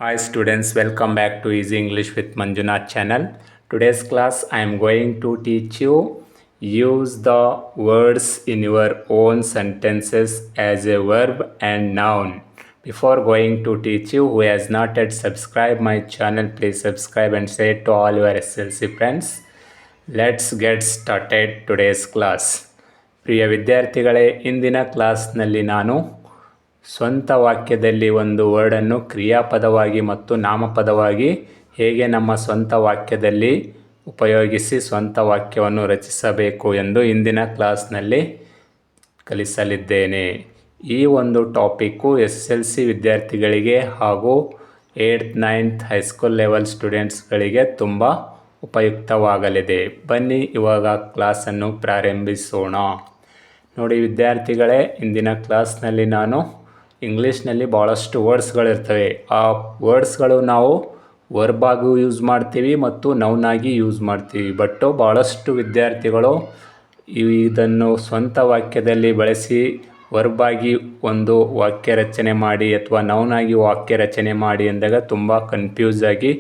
Hi students, welcome back to Easy English with Manjunath channel. Today's class I am going to teach you use the words in your own sentences as a verb and noun. Before going to teach you, who has not yet subscribed my channel, please subscribe and say it to all your SLC friends. Let's get started today's class. ಪ್ರಿಯ ವಿದ್ಯಾರ್ಥಿಗಳೇ, ಇಂದಿನ ಕ್ಲಾಸ್ನಲ್ಲಿ ನಾನು ಸ್ವಂತ ವಾಕ್ಯದಲ್ಲಿ ಒಂದು ವರ್ಡನ್ನು ಕ್ರಿಯಾಪದವಾಗಿ ಮತ್ತು ನಾಮಪದವಾಗಿ ಹೇಗೆ ನಮ್ಮ ಸ್ವಂತ ವಾಕ್ಯದಲ್ಲಿ ಉಪಯೋಗಿಸಿ ಸ್ವಂತ ವಾಕ್ಯವನ್ನು ರಚಿಸಬೇಕು ಎಂದು ಇಂದಿನ ಕ್ಲಾಸ್ನಲ್ಲಿ ಕಲಿಸಲಿದ್ದೇನೆ. ಈ ಒಂದು ಟಾಪಿಕ್ಕು SSLC ವಿದ್ಯಾರ್ಥಿಗಳಿಗೆ ಹಾಗೂ 8th 9th ಹೈಸ್ಕೂಲ್ ಲೆವೆಲ್ ಸ್ಟೂಡೆಂಟ್ಸ್ಗಳಿಗೆ ತುಂಬ ಉಪಯುಕ್ತವಾಗಲಿದೆ. ಬನ್ನಿ ಇವಾಗ ಕ್ಲಾಸನ್ನು ಪ್ರಾರಂಭಿಸೋಣ. ನೋಡಿ ವಿದ್ಯಾರ್ಥಿಗಳೇ, ಇಂದಿನ ಕ್ಲಾಸ್ನಲ್ಲಿ ನಾನು ಇಂಗ್ಲೀಷ್ನಲ್ಲಿ ಭಾಳಷ್ಟು ವರ್ಡ್ಸ್ಗಳಿರ್ತವೆ. ಆ ವರ್ಡ್ಸ್ಗಳು ನಾವು ವರ್ಬಾಗೂ ಯೂಸ್ ಮಾಡ್ತೀವಿ ಮತ್ತು ನೌನಾಗಿ ಯೂಸ್ ಮಾಡ್ತೀವಿ. ಬಟ್ ಭಾಳಷ್ಟು ವಿದ್ಯಾರ್ಥಿಗಳು ಇದನ್ನು ಸ್ವಂತ ವಾಕ್ಯದಲ್ಲಿ ಬಳಸಿ ವರ್ಬಾಗಿ ಒಂದು ವಾಕ್ಯ ರಚನೆ ಮಾಡಿ ಅಥವಾ ನೌನಾಗಿ ವಾಕ್ಯ ರಚನೆ ಮಾಡಿ ಅಂದಾಗ ತುಂಬ ಕನ್ಫ್ಯೂಸ್ ಆಗಿ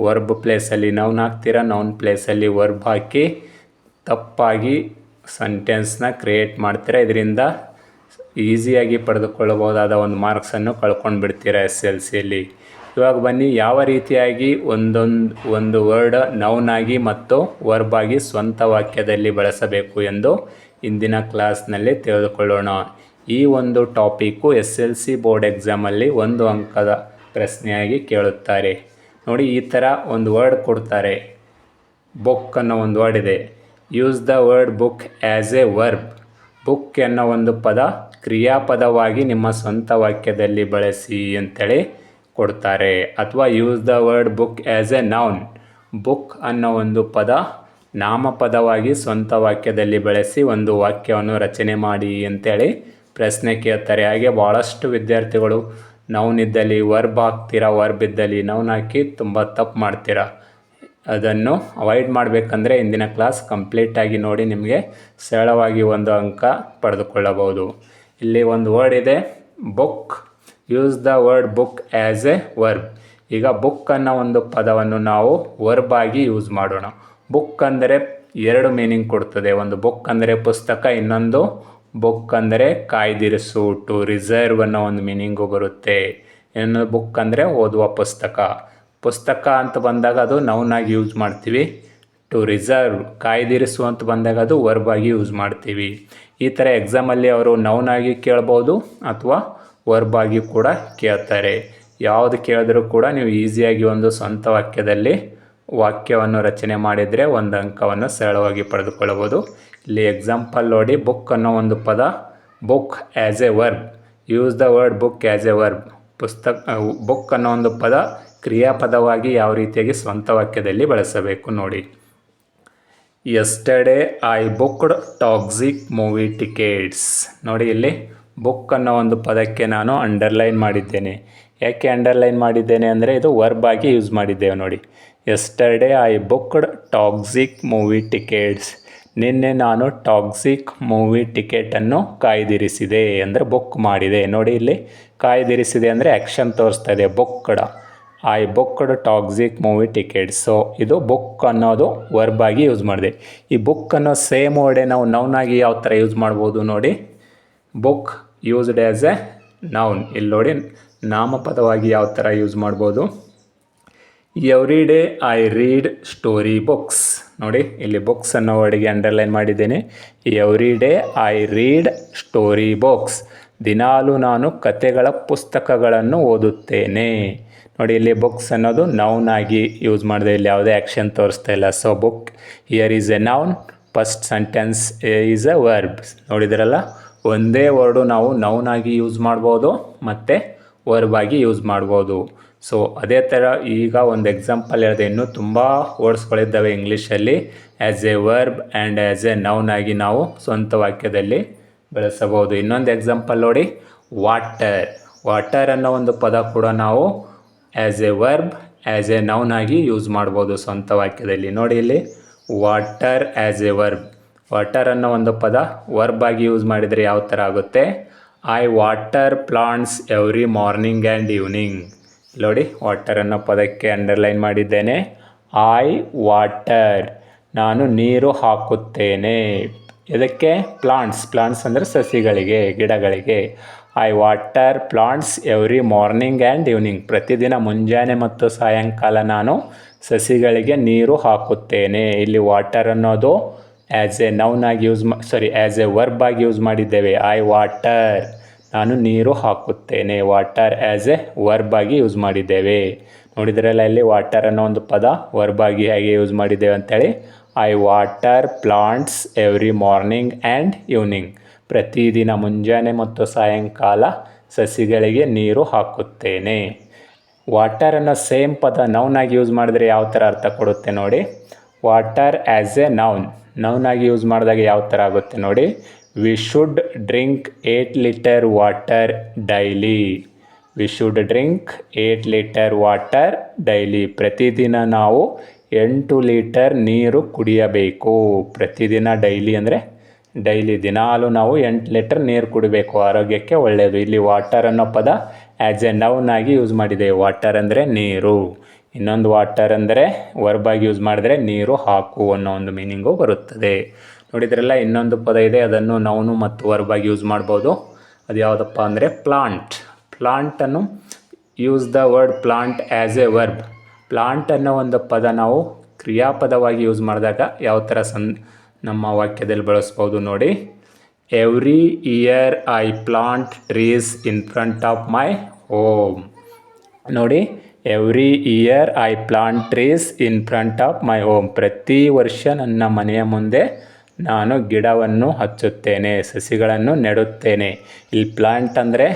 ವರ್ಬ್ ಪ್ಲೇಸಲ್ಲಿ ನೌನ್ ಹಾಕ್ತೀರಾ, ನೌನ್ ಪ್ಲೇಸಲ್ಲಿ ವರ್ಬ್ ಹಾಕಿ ತಪ್ಪಾಗಿ ಸೆಂಟೆನ್ಸ್ನ ಕ್ರಿಯೇಟ್ ಮಾಡ್ತೀರಾ. ಇದರಿಂದ ಈಸಿಯಾಗಿ ಪಡೆದುಕೊಳ್ಳಬಹುದಾದ ಒಂದು ಮಾರ್ಕ್ಸನ್ನು ಕಳ್ಕೊಂಡು ಬಿಡ್ತೀರಾ SLCಯಲ್ಲಿ. ಇವಾಗ ಬನ್ನಿ ಯಾವ ರೀತಿಯಾಗಿ ಒಂದು ವರ್ಡ್ ನೌನಾಗಿ ಮತ್ತು ವರ್ಬಾಗಿ ಸ್ವಂತ ವಾಕ್ಯದಲ್ಲಿ ಬಳಸಬೇಕು ಎಂದು ಇಂದಿನ ಕ್ಲಾಸ್ನಲ್ಲಿ ತಿಳಿದುಕೊಳ್ಳೋಣ. ಈ ಒಂದು ಟಾಪಿಕ್ಕು SLC ಬೋರ್ಡ್ ಎಕ್ಸಾಮಲ್ಲಿ 1 ಅಂಕದ ಪ್ರಶ್ನೆಯಾಗಿ ಕೇಳುತ್ತಾರೆ. ನೋಡಿ, ಈ ಥರ ಒಂದು ವರ್ಡ್ ಕೊಡ್ತಾರೆ. ಬುಕ್ ಅನ್ನೋ ಒಂದು ವರ್ಡ್ ಇದೆ. Use the word book as a verb. Book ಅನ್ನೋ ಒಂದು ಪದ ಕ್ರಿಯಾಪದವಾಗಿ ನಿಮ್ಮ ಸ್ವಂತ ವಾಕ್ಯದಲ್ಲಿ ಬಳಸಿ ಅಂತೇಳಿ ಕೊಡ್ತಾರೆ. ಅಥವಾ use the word book as a noun. Book ಅನ್ನೋ ಒಂದು ಪದ ನಾಮಪದವಾಗಿ ಸ್ವಂತ ವಾಕ್ಯದಲ್ಲಿ ಬಳಸಿ ಒಂದು ವಾಕ್ಯವನ್ನು ರಚನೆ ಮಾಡಿ ಅಂತೇಳಿ ಪ್ರಶ್ನೆ ಕೇಳ್ತಾರೆ. ಹಾಗೆ ಭಾಳಷ್ಟು ವಿದ್ಯಾರ್ಥಿಗಳು ನೌನ್ ಇದ್ದಲ್ಲಿ ವರ್ಬ್ ಹಾಕ್ತೀರಾ, ವರ್ಬ್ ಇದ್ದಲ್ಲಿ ನೌನ್ ಹಾಕಿ ತುಂಬ ತಪ್ಪು ಮಾಡ್ತೀರಾ. ಅದನ್ನು ಅವಾಯ್ಡ್ ಮಾಡಬೇಕಂದ್ರೆ ಇಂದಿನ ಕ್ಲಾಸ್ ಕಂಪ್ಲೀಟಾಗಿ ನೋಡಿ, ನಿಮಗೆ ಸರಳವಾಗಿ 1 ಅಂಕ ಪಡೆದುಕೊಳ್ಳಬಹುದು. ಇಲ್ಲಿ ಒಂದು ವರ್ಡ್ ಇದೆ book. Use the word book as a verb. ಈಗ ಬುಕ್ ಅನ್ನೋ ಒಂದು ಪದವನ್ನು ನಾವು ವರ್ಬ್ ಆಗಿ ಯೂಸ್ ಮಾಡೋಣ. ಬುಕ್ ಅಂದರೆ 2 ಮೀನಿಂಗ್ ಕೊಡ್ತದೆ. ಒಂದು ಬುಕ್ ಅಂದರೆ ಪುಸ್ತಕ, ಇನ್ನೊಂದು ಬುಕ್ ಅಂದರೆ ಕಾಯ್ದಿರಿಸು, ಟು ರಿಸರ್ವ್ ಅನ್ನೋ ಒಂದು ಮೀನಿಂಗು ಬರುತ್ತೆ. ಇನ್ನೊಂದು ಬುಕ್ ಅಂದರೆ ಓದುವ ಪುಸ್ತಕ. ಪುಸ್ತಕ ಅಂತ ಬಂದಾಗ ಅದು ನೌನಾಗಿ ಯೂಸ್ ಮಾಡ್ತೀವಿ. ಟು ರಿಸರ್ವ್ ಕಾಯ್ದಿರಿಸು ಅಂತ ಬಂದಾಗ ಅದು ವರ್ಬಾಗಿ ಯೂಸ್ ಮಾಡ್ತೀವಿ. ಈ ಥರ ಎಕ್ಸಾಮಲ್ಲಿ ಅವರು ನೌನಾಗಿ ಕೇಳ್ಬೋದು ಅಥವಾ ವರ್ಬಾಗಿ ಕೂಡ ಕೇಳ್ತಾರೆ. ಯಾವುದು ಕೇಳಿದ್ರೂ ಕೂಡ ನೀವು ಈಸಿಯಾಗಿ ಒಂದು ಸ್ವಂತ ವಾಕ್ಯದಲ್ಲಿ ವಾಕ್ಯವನ್ನು ರಚನೆ ಮಾಡಿದರೆ 1 ಅಂಕವನ್ನು ಸರಳವಾಗಿ ಪಡೆದುಕೊಳ್ಳಬಹುದು. ಇಲ್ಲಿ ಎಕ್ಸಾಂಪಲ್ ನೋಡಿ, ಬುಕ್ ಅನ್ನೋ ಒಂದು ಪದ book as a verb. Use the word book as a verb. Book ಅನ್ನೋ ಒಂದು ಪದ ಕ್ರಿಯಾಪದವಾಗಿ ಯಾವ ರೀತಿಯಾಗಿ ಸ್ವಂತ ವಾಕ್ಯದಲ್ಲಿ ಬಳಸಬೇಕು ನೋಡಿ. Yesterday I booked toxic movie tickets. ನೋಡಿ, ಇಲ್ಲಿ ಬುಕ್ ಅನ್ನೋ ಒಂದು ಪದಕ್ಕೆ ನಾನು ಅಂಡರ್ಲೈನ್ ಮಾಡಿದ್ದೇನೆ. ಯಾಕೆ ಅಂಡರ್ಲೈನ್ ಮಾಡಿದ್ದೇನೆ ಅಂದರೆ ಇದು ವರ್ಬ್ ಆಗಿ ಯೂಸ್ ಮಾಡಿದ್ದೇವೆ ನೋಡಿ. Yesterday I booked toxic movie tickets. ನಿನ್ನೆ ನಾನು ಟಾಕ್ಸಿಕ್ ಮೂವಿ ಟಿಕೆಟನ್ನು ಕಾಯ್ದಿರಿಸಿದೆ ಅಂದರೆ ಬುಕ್ ಮಾಡಿದೆ. ನೋಡಿ, ಇಲ್ಲಿ ಕಾಯ್ದಿರಿಸಿದೆ ಅಂದರೆ ಆ್ಯಕ್ಷನ್ ತೋರಿಸ್ತಾ ಇದೆ. Booked, I booked toxic movie tickets. So ಇದು ಬುಕ್ ಅನ್ನೋದು ವರ್ಬ್ ಆಗಿ ಯೂಸ್ ಮಾಡಿದೆ. ಈ ಬುಕ್ ಅನ್ನೋ ಸೇಮ್ ವರ್ಡೇ ನಾವು ನೌನಾಗಿ ಯಾವ ಥರ ಯೂಸ್ ಮಾಡ್ಬೋದು ನೋಡಿ. Book used as a noun. ಇಲ್ಲಿ ನೋಡಿ, ನಾಮಪದವಾಗಿ ಯಾವ ಥರ ಯೂಸ್ ಮಾಡ್ಬೋದು. Every day I read story books. ನೋಡಿ, ಇಲ್ಲಿ ಬುಕ್ಸ್ ಅನ್ನೋ ವರ್ಡಿಗೆ ಅಂಡರ್ಲೈನ್ ಮಾಡಿದ್ದೇನೆ. Every day I read story books. ದಿನಾಲೂ ನಾನು ಕತೆಗಳ ಪುಸ್ತಕಗಳನ್ನು ಓದುತ್ತೇನೆ. ನೋಡಿ, ಇಲ್ಲಿ ಬುಕ್ಸ್ ಅನ್ನೋದು ನೌನ್ ಆಗಿ ಯೂಸ್ ಮಾಡಿದೆ. ಇಲ್ಲಿ ಯಾವುದೇ ಆ್ಯಕ್ಷನ್ ತೋರಿಸ್ತಾ ಇಲ್ಲ. So book here is a noun, first sentence is a verb. ನೋಡಿದ್ರಲ್ಲ, ಒಂದೇ ವರ್ಡು ನಾವು ನೌನ್ ಆಗಿ ಯೂಸ್ ಮಾಡ್ಬೋದು ಮತ್ತು ವರ್ಬ್ ಆಗಿ ಯೂಸ್ ಮಾಡ್ಬೋದು. ಸೊ ಅದೇ ಥರ ಈಗ ಒಂದು ಎಕ್ಸಾಂಪಲ್ ಹೇಳಿದೆ. ಇನ್ನೂ ತುಂಬ ವರ್ಡ್ಸ್ಗಳಿದ್ದಾವೆ ಇಂಗ್ಲೀಷಲ್ಲಿ as a verb and as a noun ಆಗಿ ನಾವು ಸ್ವಂತ ವಾಕ್ಯದಲ್ಲಿ ಬಳಸಬಹುದು. ಇನ್ನೊಂದು ಎಕ್ಸಾಂಪಲ್ ನೋಡಿ, ವಾಟರ್. ವಾಟರ್ ಅನ್ನೋ ಒಂದು ಪದ ಕೂಡ ನಾವು as a verb as a noun ಆಗಿ ಯೂಸ್ ಮಾಡ್ಬೋದು ಸ್ವಂತ ವಾಕ್ಯದಲ್ಲಿ. ನೋಡಿ, ಇಲ್ಲಿ water as a verb. Water ಅನ್ನೋ ಒಂದು ಪದ ವರ್ಬ್ ಆಗಿ ಯೂಸ್ ಮಾಡಿದರೆ ಯಾವ ಥರ ಆಗುತ್ತೆ. I water plants every morning and evening. ನೋಡಿ ವಾಟರ್ ಅನ್ನೋ ಪದಕ್ಕೆ ಅಂಡರ್ಲೈನ್ ಮಾಡಿದ್ದೇನೆ. ಐ ವಾಟರ್, ನಾನು ನೀರು ಹಾಕುತ್ತೇನೆ. ಇದಕ್ಕೆ ಪ್ಲಾಂಟ್ಸ್ ಅಂದರೆ ಸಸಿಗಳಿಗೆ, ಗಿಡಗಳಿಗೆ. I water plants every morning and evening, ಪ್ರತಿದಿನ ಮುಂಜಾನೆ ಮತ್ತು ಸಾಯಂಕಾಲ ನಾನು ಸಸಿಗಳಿಗೆ ನೀರು ಹಾಕುತ್ತೇನೆ. ಇಲ್ಲಿ ವಾಟರ್ ಅನ್ನೋದು ಆ್ಯಸ್ ಎ ನೌನ್ ಆಗಿ ಆ್ಯಸ್ ಎ ವರ್ಬ್ ಆಗಿ ಯೂಸ್ ಮಾಡಿದ್ದೇವೆ. ಐ ವಾಟರ್, ನಾನು ನೀರು ಹಾಕುತ್ತೇನೆ. ವಾಟರ್ ಆ್ಯಸ್ ಎ ವರ್ಬ್ ಆಗಿ ಯೂಸ್ ಮಾಡಿದ್ದೇವೆ. ನೋಡಿದ್ರಲ್ಲ ಇಲ್ಲಿ ವಾಟರ್ ಅನ್ನೋ ಒಂದು ಪದ ವರ್ಬ್ ಆಗಿ ಹೇಗೆ ಯೂಸ್ ಮಾಡಿದ್ದೇವೆ ಅಂತೇಳಿ. I water plants every morning and evening, ಪ್ರತಿದಿನ ಮುಂಜಾನೆ ಮತ್ತು ಸಾಯಂಕಾಲ ಸಸಿಗಳಿಗೆ ನೀರು ಹಾಕುತ್ತೇನೆ. ವಾಟರ್ ಅನ್ನೋ ಸೇಮ್ ಪದ ನೌನ್ ಆಗಿ ಯೂಸ್ ಮಾಡಿದ್ರೆ ಯಾವ ಥರ ಅರ್ಥ ಕೊಡುತ್ತೆ ನೋಡಿ. ವಾಟರ್ ಆ್ಯಸ್ ಎ ನೌನ್ ಆಗಿ ಯೂಸ್ ಮಾಡಿದಾಗ ಯಾವ ಥರ ಆಗುತ್ತೆ ನೋಡಿ. We should drink 8 litre water daily. We should drink 8 litre water daily, ಪ್ರತಿದಿನ ನಾವು 8 ಲೀಟರ್ ನೀರು ಕುಡಿಯಬೇಕು. ಪ್ರತಿದಿನ ಡೈಲಿ ಅಂದರೆ ಡೈಲಿ ದಿನಾಲು ನಾವು 8 ಲೀಟರ್ ನೀರು ಕುಡಿಬೇಕು, ಆರೋಗ್ಯಕ್ಕೆ ಒಳ್ಳೆಯದು. ಇಲ್ಲಿ ವಾಟರ್ ಅನ್ನೋ ಪದ ಆ್ಯಸ್ ಎ ನೌನ್ ಆಗಿ ಯೂಸ್ ಮಾಡಿದೆ. ವಾಟರ್ ಅಂದರೆ ನೀರು. ಇನ್ನೊಂದು ವಾಟರ್ ಅಂದರೆ ವರ್ಬ್ ಆಗಿ ಯೂಸ್ ಮಾಡಿದ್ರೆ ನೀರು ಹಾಕು ಅನ್ನೋ ಒಂದು ಮೀನಿಂಗು ಬರುತ್ತದೆ. ನೋಡಿದ್ರಲ್ಲ, ಇನ್ನೊಂದು ಪದ ಇದೆ, ಅದನ್ನು ನೌನು ಮತ್ತು ವರ್ಬ್ ಆಗಿ ಯೂಸ್ ಮಾಡ್ಬೋದು. ಅದು ಯಾವುದಪ್ಪ ಅಂದರೆ ಪ್ಲಾಂಟನ್ನು use the word plant as a verb. Plant ಅನ್ನೋ ಒಂದು ಪದ ನಾವು ಕ್ರಿಯಾಪದವಾಗಿ ಯೂಸ್ ಮಾಡಿದಾಗ ಯಾವ ಥರ ನಮ್ಮ ವಾಕ್ಯದಲ್ಲಿ ಬಳಸ್ಬೋದು ನೋಡಿ. Every year I plant trees in front of my home. ನೋಡಿ, every year I plant trees in front of my home, ಪ್ರತಿ ವರ್ಷ ನನ್ನ ಮನೆಯ ಮುಂದೆ ನಾನು ಗಿಡವನ್ನು ಹಚ್ಚುತ್ತೇನೆ, ಸಸಿಗಳನ್ನು ನೆಡುತ್ತೇನೆ. ಇಲ್ಲಿ ಪ್ಲಾಂಟ್ ಅಂದರೆ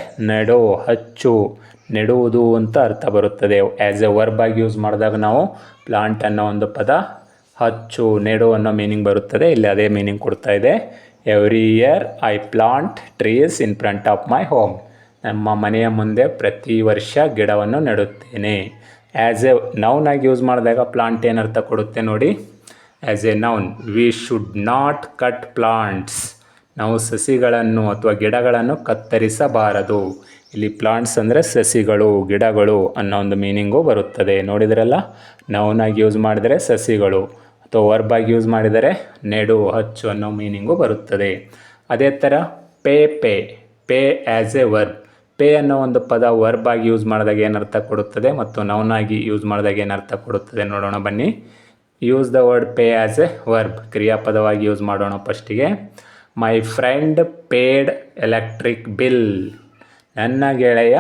ನೆಡುವುದು ಅಂತ ಅರ್ಥ ಬರುತ್ತದೆ. ಆ್ಯಸ್ ಎ ವರ್ಬ್ ಆಗಿ ಯೂಸ್ ಮಾಡಿದಾಗ ನಾವು ಪ್ಲಾಂಟ್ ಅನ್ನೋ ಒಂದು ಪದ ನೆಡು ಅನ್ನೋ ಮೀನಿಂಗ್ ಬರುತ್ತದೆ. ಇಲ್ಲಿ ಅದೇ ಮೀನಿಂಗ್ ಕೊಡ್ತಾ ಇದೆ. Every year I plant trees in front of my home, ನಮ್ಮ ಮನೆಯ ಮುಂದೆ ಪ್ರತಿ ವರ್ಷ ಗಿಡವನ್ನು ನೆಡುತ್ತೇನೆ. ಆ್ಯಸ್ ಎ ನೌನ್ ಆಗಿ ಯೂಸ್ ಮಾಡಿದಾಗ ಪ್ಲಾಂಟ್ ಏನರ್ಥ ಕೊಡುತ್ತೆ ನೋಡಿ. As a noun, we should not cut plants, ನಾವು ಸಸಿಗಳನ್ನು ಅಥವಾ ಗಿಡಗಳನ್ನು ಕತ್ತರಿಸಬಾರದು. ಇಲ್ಲಿ ಪ್ಲಾಂಟ್ಸ್ ಅಂದರೆ ಸಸಿಗಳು, ಗಿಡಗಳು ಅನ್ನೋ ಒಂದು ಮೀನಿಂಗು ಬರುತ್ತದೆ. ನೋಡಿದ್ರಲ್ಲ, ನೌನ್ ಆಗಿ ಯೂಸ್ ಮಾಡಿದರೆ ಸಸಿಗಳು ಅಥವಾ ವರ್ಬ್ ಆಗಿ ಯೂಸ್ ಮಾಡಿದರೆ ನೆಡು, ಹಚ್ಚು ಅನ್ನೋ ಮೀನಿಂಗು ಬರುತ್ತದೆ. ಅದೇ ಥರ pay as a verb. Pay ಅನ್ನೋ ಒಂದು ಪದ ವರ್ಬ್ ಆಗಿ ಯೂಸ್ ಮಾಡಿದಾಗ ಏನರ್ಥ ಕೊಡುತ್ತದೆ ಮತ್ತು ನೌನ್ ಆಗಿ ಯೂಸ್ ಮಾಡಿದಾಗ ಏನರ್ಥ ಕೊಡುತ್ತದೆ ನೋಡೋಣ ಬನ್ನಿ. Use the word pay as a verb, ಕ್ರಿಯಾಪದವಾಗಿ ಯೂಸ್ ಮಾಡೋಣ. ಫಸ್ಟಿಗೆ, my friend paid electric bill, ನನ್ನ ಗೆಳೆಯ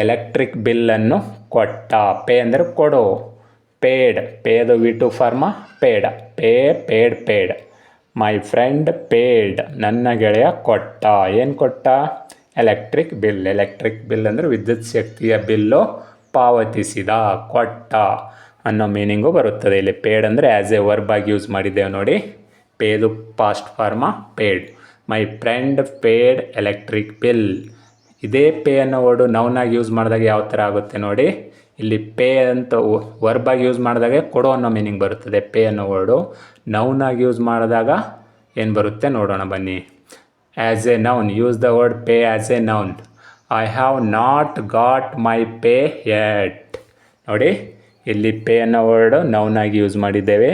ಎಲೆಕ್ಟ್ರಿಕ್ ಬಿಲ್ಲನ್ನು ಕೊಟ್ಟ. ಪೇ ಅಂದರೆ ಕೊಡು. ಪೇದು V two form paid. My friend paid, ನನ್ನ ಗೆಳೆಯ ಕೊಟ್ಟ. ಏನು ಕೊಟ್ಟ? ಎಲೆಕ್ಟ್ರಿಕ್ ಬಿಲ್ ಅಂದರೆ ವಿದ್ಯುತ್ ಶಕ್ತಿಯ ಬಿಲ್ಲು ಪಾವತಿಸಿದ, ಕೊಟ್ಟ ಅನ್ನೋ ಮೀನಿಂಗು ಬರುತ್ತದೆ. ಇಲ್ಲಿ ಪೇಡ್ ಅಂದರೆ ಆ್ಯಸ್ ಎ ವರ್ಬ್ ಆಗಿ ಯೂಸ್ ಮಾಡಿದ್ದೇವೆ ನೋಡಿ. ಪೇದು past form paid. My friend paid electric bill. ಇದೇ ಪೇ ಅನ್ನೋ ವರ್ಡು ನೌನ್ ಆಗಿ ಯೂಸ್ ಮಾಡಿದಾಗ ಯಾವ ಥರ ಆಗುತ್ತೆ ನೋಡಿ. ಇಲ್ಲಿ ಪೇ ಅಂತ ವರ್ಬ್ ಆಗಿ ಯೂಸ್ ಮಾಡಿದಾಗ ಕೊಡೋ ಅನ್ನೋ ಮೀನಿಂಗ್ ಬರುತ್ತದೆ ಪೇ ಅನ್ನೋ ವರ್ಡು. ನೌನ್ ಆಗಿ ಯೂಸ್ ಮಾಡಿದಾಗ ಏನು ಬರುತ್ತೆ ನೋಡೋಣ ಬನ್ನಿ. As a noun, use the word pay as a noun. I have not got my pay yet. ನೋಡಿ, ಇಲ್ಲಿ ಪೇ ಅನ್ನೋ ವರ್ಡು ನೌನ್ ಆಗಿ ಯೂಸ್ ಮಾಡಿದ್ದೇವೆ.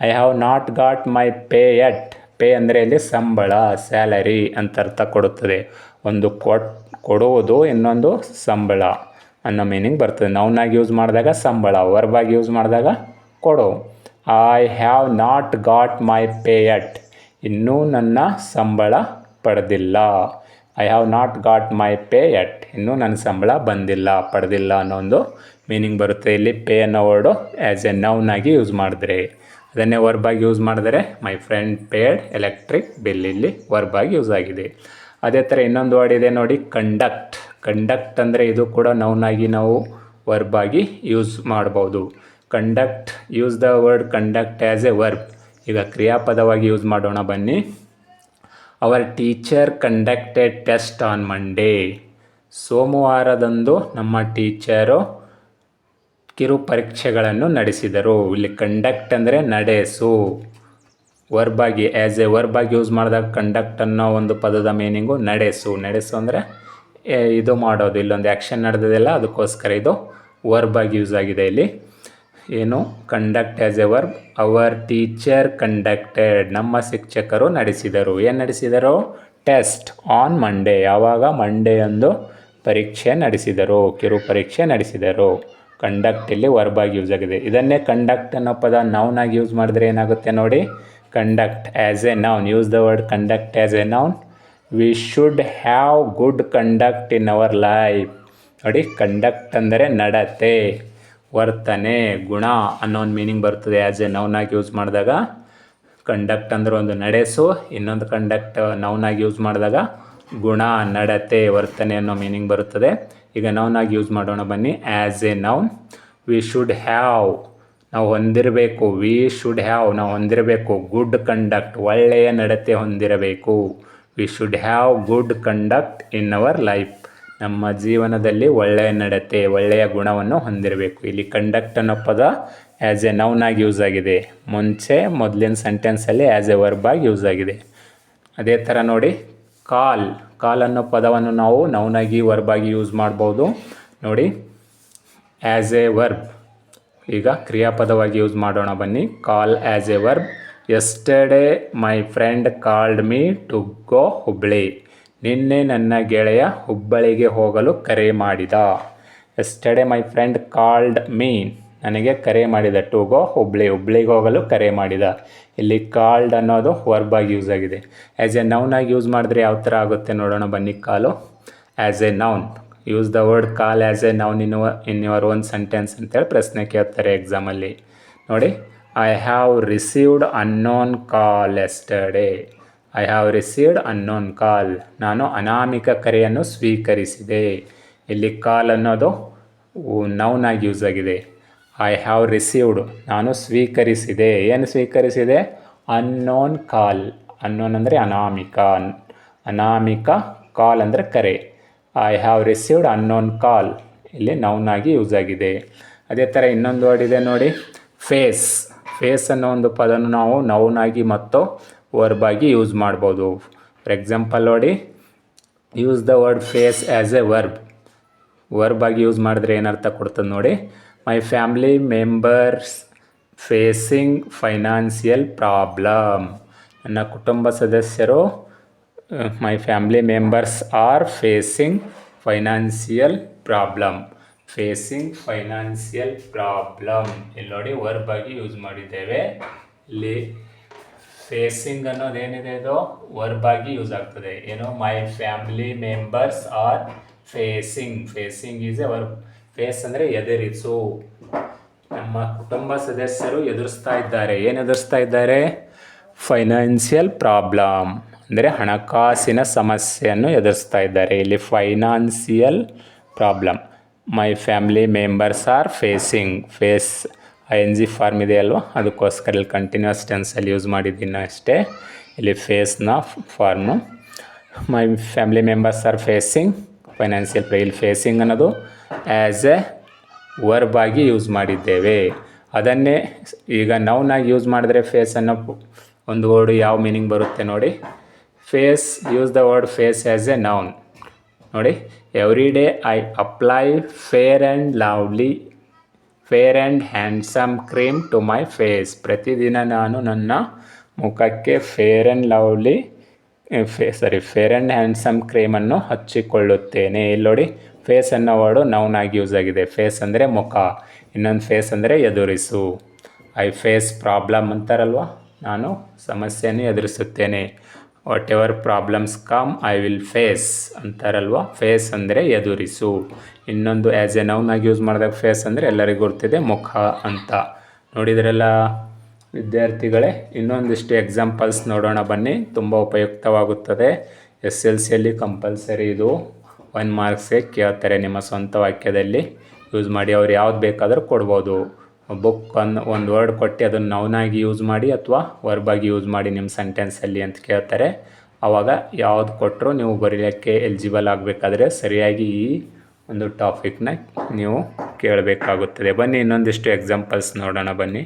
I have not got my pay yet. Pay ಅಂದರೆ ಇಲ್ಲಿ ಸಂಬಳ, ಸ್ಯಾಲರಿ ಅಂತ ಅರ್ಥ ಕೊಡುತ್ತದೆ. ಒಂದು ಕೊಡುವುದು, ಇನ್ನೊಂದು ಸಂಬಳ ಅನ್ನೋ ಮೀನಿಂಗ್ ಬರ್ತದೆ. ನೌನ್ ಆಗಿ ಯೂಸ್ ಮಾಡಿದಾಗ ಸಂಬಳ, ವರ್ಬ್ ಆಗಿ ಯೂಸ್ ಮಾಡಿದಾಗ ಕೊಡು. I have not got my pay yet, ಇನ್ನೂ ನನ್ನ ಸಂಬಳ ಪಡೆದಿಲ್ಲ. I have not got my pay yet, ಇನ್ನೂ ನನ್ನ ಸಂಬಳ ಪಡೆದಿಲ್ಲ ಅನ್ನೋ ಒಂದು ಮೀನಿಂಗ್ ಬರುತ್ತೆ. ಇಲ್ಲಿ ಪೇ ಅನ್ನೋ ವರ್ಡು ಆ್ಯಸ್ ಎ ನೌನ್ ಆಗಿ ಯೂಸ್ ಮಾಡಿದ್ರೆ. ಅದನ್ನೇ ವರ್ಬ್ ಆಗಿ ಯೂಸ್ ಮಾಡಿದ್ರೆ ಮೈ ಫ್ರೆಂಡ್ ಪೇಡ್ ಎಲೆಕ್ಟ್ರಿಕ್ ಬಿಲ್, ಇಲ್ಲಿ ವರ್ಬ್ ಆಗಿ ಯೂಸ್ ಆಗಿದೆ. ಅದೇ ಥರ ಇನ್ನೊಂದು ವರ್ಡ್ ಇದೆ ನೋಡಿ, ಕಂಡಕ್ಟ್ ಅಂದರೆ ಇದು ಕೂಡ ನೌನ್ ಆಗಿ ನಾವು ವರ್ಬ್ ಆಗಿ ಯೂಸ್ ಮಾಡ್ಬೋದು. Use the word conduct as a verb. ಈಗ ಕ್ರಿಯಾಪದವಾಗಿ ಯೂಸ್ ಮಾಡೋಣ ಬನ್ನಿ. Our teacher conducted test on Monday. ಸೋಮವಾರದಂದು ನಮ್ಮ ಟೀಚರು ಕಿರು ಪರೀಕ್ಷೆಗಳನ್ನು ನಡೆಸಿದರು. ಇಲ್ಲಿ ಕಂಡಕ್ಟ್ ಅಂದರೆ ನಡೆಸು. ವರ್ಬ್ ಆಗಿ ಆ್ಯಸ್ ಎ ವರ್ಬ್ ಆಗಿ ಯೂಸ್ ಮಾಡಿದಾಗ ಕಂಡಕ್ಟ್ ಅನ್ನೋ ಒಂದು ಪದದ ಮೀನಿಂಗು ನಡೆಸು ಅಂದರೆ ಇದು ಮಾಡೋದು. ಇಲ್ಲೊಂದು ಆ್ಯಕ್ಷನ್ ನಡೆದಿದೆಯಲ್ಲ, ಅದಕ್ಕೋಸ್ಕರ ಇದು ವರ್ಬ್ ಆಗಿ ಯೂಸ್ ಆಗಿದೆ ಇಲ್ಲಿ. ಏನು conduct as a verb. Our teacher conducted, ನಮ್ಮ ಶಿಕ್ಷಕರು ನಡೆಸಿದರು. ಏನು ನಡೆಸಿದರು? ಟೆಸ್ಟ್ ಆನ್ ಮಂಡೇ, ಯಾವಾಗ? ಮಂಡೇ ಅಂದು ಪರೀಕ್ಷೆ ನಡೆಸಿದರು, ಕಿರು ಪರೀಕ್ಷೆ ನಡೆಸಿದರು. ಕಂಡಕ್ಟ್ ಇಲ್ಲಿ ವರ್ಬ್ ಆಗಿ ಯೂಸ್ ಆಗಿದೆ. ಇದನ್ನೇ ಕಂಡಕ್ಟ್ ಅನ್ನೋ ಪದ ನೌನ್ ಆಗಿ ಯೂಸ್ ಮಾಡಿದ್ರೆ ಏನಾಗುತ್ತೆ ನೋಡಿ. Conduct as a noun. Use the word conduct as a noun. We should have good conduct in our life. ನೋಡಿ, ಕಂಡಕ್ಟ್ ಅಂದರೆ ನಡತೆ, ವರ್ತನೆ, ಗುಣ ಅನ್ನೋ ಒಂದು ಮೀನಿಂಗ್ ಬರ್ತದೆ ಆ್ಯಸ್ ಎ ನೌನ್ ಆಗಿ ಯೂಸ್ ಮಾಡಿದಾಗ. ಕಂಡಕ್ಟ್ ಅಂದ್ರೆ ಒಂದು ನಡೆಸು, ಇನ್ನೊಂದು ಕಂಡಕ್ಟ್ ನೌನ್ ಆಗಿ ಯೂಸ್ ಮಾಡಿದಾಗ ಗುಣ, ನಡತೆ, ವರ್ತನೆ ಅನ್ನೋ ಮೀನಿಂಗ್ ಬರುತ್ತದೆ. ಈಗ ನೌನ್ ಆಗಿ ಯೂಸ್ ಮಾಡೋಣ ಬನ್ನಿ. As a noun, we should have, ನಾವು ಹೊಂದಿರಬೇಕು. ವಿ ಶುಡ್ ಹ್ಯಾವ್, ನಾವು ಹೊಂದಿರಬೇಕು. ಗುಡ್ ಕಂಡಕ್ಟ್, ಒಳ್ಳೆಯ ನಡತೆ ಹೊಂದಿರಬೇಕು. We should have good conduct in our life, ನಮ್ಮ ಜೀವನದಲ್ಲಿ ಒಳ್ಳೆಯ ನಡತೆ, ಒಳ್ಳೆಯ ಗುಣವನ್ನು ಹೊಂದಿರಬೇಕು. ಇಲ್ಲಿ ಕಂಡಕ್ಟ್ ಅನ್ನೋ ಪದ ಆ್ಯಸ್ ಎ ನೌನ್ ಆಗಿ ಯೂಸ್ ಆಗಿದೆ. ಮೊದಲಿನ ಸೆಂಟೆನ್ಸಲ್ಲಿ ಆ್ಯಸ್ ಎ ವರ್ಬ್ ಆಗಿ ಯೂಸ್ ಆಗಿದೆ. ಅದೇ ಥರ ನೋಡಿ, ಕಾಲ್ ಅನ್ನೋ ಪದವನ್ನು ನಾವು ನೌನ್ ಆಗಿ ವರ್ಬ್ ಆಗಿ ಯೂಸ್ ಮಾಡ್ಬೋದು. ನೋಡಿ, ಆ್ಯಸ್ ಎ ವರ್ಬ್. ಈಗ ಕ್ರಿಯಾಪದವಾಗಿ ಯೂಸ್ ಮಾಡೋಣ ಬನ್ನಿ. Call as a verb. Yesterday my friend called me to go Hubli. ನಿನ್ನೆ ನನ್ನ ಗೆಳೆಯ ಹುಬ್ಬಳ್ಳಿಗೆ ಹೋಗಲು ಕರೆ ಮಾಡಿದ. Yesterday my friend called me, ನನಗೆ ಕರೆ ಮಾಡಿದ. ಟು ಗೋ ಹುಬ್ಳಿಗೆ ಹೋಗಲು ಕರೆ ಮಾಡಿದ. ಇಲ್ಲಿ ಕಾಲ್ಡ್ ಅನ್ನೋದು ವರ್ಬ್ ಆಗಿ ಯೂಸ್ ಆಗಿದೆ. ಆ್ಯಸ್ ಎ ನೌನ್ ಆಗಿ ಯೂಸ್ ಮಾಡಿದ್ರೆ ಯಾವ ಥರ ಆಗುತ್ತೆ ನೋಡೋಣ ಬನ್ನಿ. Call as a noun. Use the word call as a noun in your own sentence ಅಂತೇಳಿ ಪ್ರಶ್ನೆ ಕೇಳ್ತಾರೆ ಎಕ್ಸಾಮಲ್ಲಿ. ನೋಡಿ, I have received unknown call yesterday. I have received unknown call, ನಾನು ಅನಾಮಿಕ ಕರೆಯನ್ನು ಸ್ವೀಕರಿಸಿದೆ. ಇಲ್ಲಿ ಕಾಲ್ ಅನ್ನೋದು ನೌನ್ ಆಗಿ ಯೂಸ್ ಆಗಿದೆ. ಐ ಹ್ಯಾವ್ ರಿಸೀವ್ಡ್, ನಾನು ಸ್ವೀಕರಿಸಿದೆ. ಏನು ಸ್ವೀಕರಿಸಿದೆ? ಅನ್ನೋನ್ ಕಾಲ್. ಅನ್ನೋನ್ ಅಂದರೆ ಅನಾಮಿಕ, ಕಾಲ್ ಅಂದರೆ ಕರೆ. ಐ ಹ್ಯಾವ್ ರಿಸೀವ್ಡ್ ಅನ್ನೋನ್ ಕಾಲ್, ಇಲ್ಲಿ ನೌನ್ ಆಗಿ ಯೂಸ್ ಆಗಿದೆ. ಅದೇ ಥರ ಇನ್ನೊಂದು ವರ್ಡ್ ಇದೆ ನೋಡಿ, ಫೇಸ್ ಅನ್ನೋ ಒಂದು ಪದನ್ನು ನಾವು ನೌನ್ ಆಗಿ ಮತ್ತು ವರ್ಬ್ ಆಗಿ ಯೂಸ್ ಮಾಡ್ಬೋದು. ಫಾರ್ ಎಕ್ಸಾಂಪಲ್ ನೋಡಿ, use the word face as a verb ಆಗಿ ಯೂಸ್ ಮಾಡಿದ್ರೆ ಏನರ್ಥ ಕೊಡ್ತದೆ ನೋಡಿ. My family members facing financial problem. ನನ್ನ ಕುಟುಂಬ ಸದಸ್ಯರು, my family members are facing financial problem. ಇಲ್ಲಿ ನೋಡಿ, ವರ್ಬ್ ಆಗಿ ಯೂಸ್ ಮಾಡಿದ್ದೇವೆ. ಇಲ್ಲಿ ಫೇಸಿಂಗ್ ಅನ್ನೋದೇನಿದೆ, ಇದು ವರ್ಬ್ ಆಗಿ ಯೂಸ್ ಆಗ್ತದೆ. ಏನು? My family members are facing is a verb. Face ಅಂದರೆ ಎದುರಿಸು. ನಮ್ಮ ಕುಟುಂಬ ಸದಸ್ಯರು ಎದುರಿಸ್ತಾ ಇದ್ದಾರೆ. ಏನು ಎದುರಿಸ್ತಾ ಇದ್ದಾರೆ? ಫೈನಾನ್ಷಿಯಲ್ ಪ್ರಾಬ್ಲಮ್ ಅಂದರೆ ಹಣಕಾಸಿನ ಸಮಸ್ಯೆಯನ್ನು ಎದುರಿಸ್ತಾ ಇದ್ದಾರೆ. ಇಲ್ಲಿ financial problem. My family members are face ING form ಇದೆ ಅಲ್ವಾ, ಅದಕ್ಕೋಸ್ಕರ ಇಲ್ಲಿ ಕಂಟಿನ್ಯೂಸ್ ಟೆನ್ಸಲ್ಲಿ ಯೂಸ್ ಮಾಡಿದ್ದೀನಿ ಅಷ್ಟೇ. ಇಲ್ಲಿ ಫೇಸ್ನ form. My family members are facing financial ಇಲ್ಲಿ ಫೇಸಿಂಗ್ ಅನ್ನೋದು ಆ್ಯಸ್ ಎ ವರ್ಬ್ ಆಗಿ ಯೂಸ್ ಮಾಡಿದ್ದೇವೆ. ಅದನ್ನೇ ಈಗ ನೌನ್ ಆಗಿ ಯೂಸ್ ಮಾಡಿದ್ರೆ ಫೇಸ್ ಅನ್ನೋ ಒಂದು ವರ್ಡ್ ಯಾವ ಮೀನಿಂಗ್ ಬರುತ್ತೆ ನೋಡಿ. Face, use the word face as a noun. ನೋಡಿ, every day I apply fair and handsome cream to my face. ಪ್ರತಿದಿನ ನಾನು ನನ್ನ ಮುಖಕ್ಕೆ ಫೇರ್ ಆ್ಯಂಡ್ ಹ್ಯಾಂಡ್ಸಮ್ ಕ್ರೀಮನ್ನು ಹಚ್ಚಿಕೊಳ್ಳುತ್ತೇನೆ. ಇಲ್ಲಿ ನೋಡಿ, ಫೇಸ್ ಅನ್ನೋ ವರ್ಡು ನೌನ್ ಆಗಿ ಯೂಸ್ ಆಗಿದೆ. ಫೇಸ್ ಅಂದರೆ ಮುಖ, ಇನ್ನೊಂದು ಫೇಸ್ ಅಂದರೆ ಎದುರಿಸು. ಐ ಫೇಸ್ ಪ್ರಾಬ್ಲಮ್ ಅಂತಾರಲ್ವ, ನಾನು ಸಮಸ್ಯೆಯನ್ನು ಎದುರಿಸುತ್ತೇನೆ. Whatever problems come I will face ಅಂತಾರಲ್ವ, ಫೇಸ್ ಅಂದರೆ ಎದುರಿಸು. ಇನ್ನೊಂದು ಆ್ಯಸ್ ಎ ನೌನ್ ಆಗಿ ಯೂಸ್ ಮಾಡಿದಾಗ ಫೇಸ್ ಅಂದರೆ ಎಲ್ಲರಿಗೂ ಗೊತ್ತಿದೆ, ಮುಖ ಅಂತ. ನೋಡಿದ್ರೆಲ್ಲ ವಿದ್ಯಾರ್ಥಿಗಳೇ, ಇನ್ನೊಂದಿಷ್ಟು ಎಕ್ಸಾಂಪಲ್ಸ್ ನೋಡೋಣ ಬನ್ನಿ. ತುಂಬ ಉಪಯುಕ್ತವಾಗುತ್ತದೆ. SLCಯಲ್ಲಿ ಕಂಪಲ್ಸರಿ ಇದು 1 ಮಾರ್ಕ್ಸ್ಗೆ ಕೇಳ್ತಾರೆ. ನಿಮ್ಮ ಸ್ವಂತ ವಾಕ್ಯದಲ್ಲಿ ಯೂಸ್ ಮಾಡಿ. ಅವ್ರು ಯಾವ್ದು ಬೇಕಾದರೂ ಕೊಡ್ಬೋದು. ಬುಕ್ ಒಂದು ವರ್ಡ್ ಕೊಟ್ಟು ಅದನ್ನು ನೌನ್ ಆಗಿ ಯೂಸ್ ಮಾಡಿ ಅಥವಾ ವರ್ಬ್ ಆಗಿ ಯೂಸ್ ಮಾಡಿ ನಿಮ್ಮ ಸೆಂಟೆನ್ಸಲ್ಲಿ ಅಂತ ಕೇಳ್ತಾರೆ. ಆವಾಗ ಯಾವ್ದು ಕೊಟ್ಟರು ನೀವು ಬರೀಲಿಕ್ಕೆ ಎಲಿಜಿಬಲ್ ಆಗಬೇಕಾದ್ರೆ ಸರಿಯಾಗಿ ಈ ಒಂದು ಟಾಪಿಕ್ನ ನೀವು ಕೇಳಬೇಕಾಗುತ್ತದೆ. ಬನ್ನಿ ಇನ್ನೊಂದಿಷ್ಟು ಎಕ್ಸಾಂಪಲ್ಸ್ ನೋಡೋಣ ಬನ್ನಿ.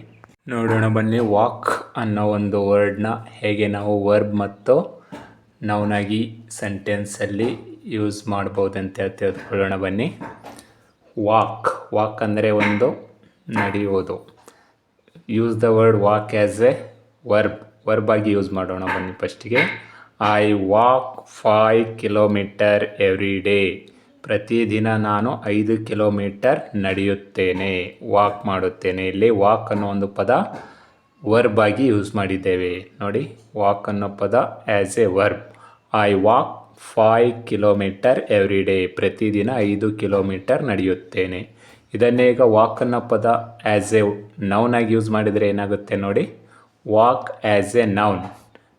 ವಾಕ್ ಅನ್ನೋ ಒಂದು ವರ್ಡ್ನ ಹೇಗೆ ನಾವು ವರ್ಬ್ ಮತ್ತು ನೌನ್ ಆಗಿ ಸೆಂಟೆನ್ಸಲ್ಲಿ ಯೂಸ್ ಮಾಡ್ಬೋದು ಅಂತ ತಿಳ್ಕೊಳ್ಳೋಣ ಬನ್ನಿ. ವಾಕ್ ಅಂದರೆ ಒಂದು ನಡೆಯುವುದು. Use the word walk as a verb ಆಗಿ ಯೂಸ್ ಮಾಡೋಣ ಬನ್ನಿ. ಫಸ್ಟಿಗೆ I walk 5 kilometre every day. ಪ್ರತಿದಿನ ನಾನು 5 ಕಿಲೋಮೀಟರ್ ನಡೆಯುತ್ತೇನೆ, ವಾಕ್ ಮಾಡುತ್ತೇನೆ. ಇಲ್ಲಿ ವಾಕ್ ಅನ್ನೋ ಒಂದು ಪದ ವರ್ಬ್ ಆಗಿ ಯೂಸ್ ಮಾಡಿದ್ದೇವೆ ನೋಡಿ. ವಾಕ್ ಅನ್ನೋ ಪದ as a verb. I walk 5 kilometre every day. ಪ್ರತಿದಿನ 5 ಕಿಲೋಮೀಟರ್ ನಡೆಯುತ್ತೇನೆ. ಇದನ್ನೇ ಈಗ ವಾಕ್ ಅನ್ನೋ ಪದ ಆ್ಯಸ್ ಎ ನೌನ್ ಆಗಿ ಯೂಸ್ ಮಾಡಿದರೆ ಏನಾಗುತ್ತೆ ನೋಡಿ. ವಾಕ್ ಆ್ಯಸ್ ಎ ನೌನ್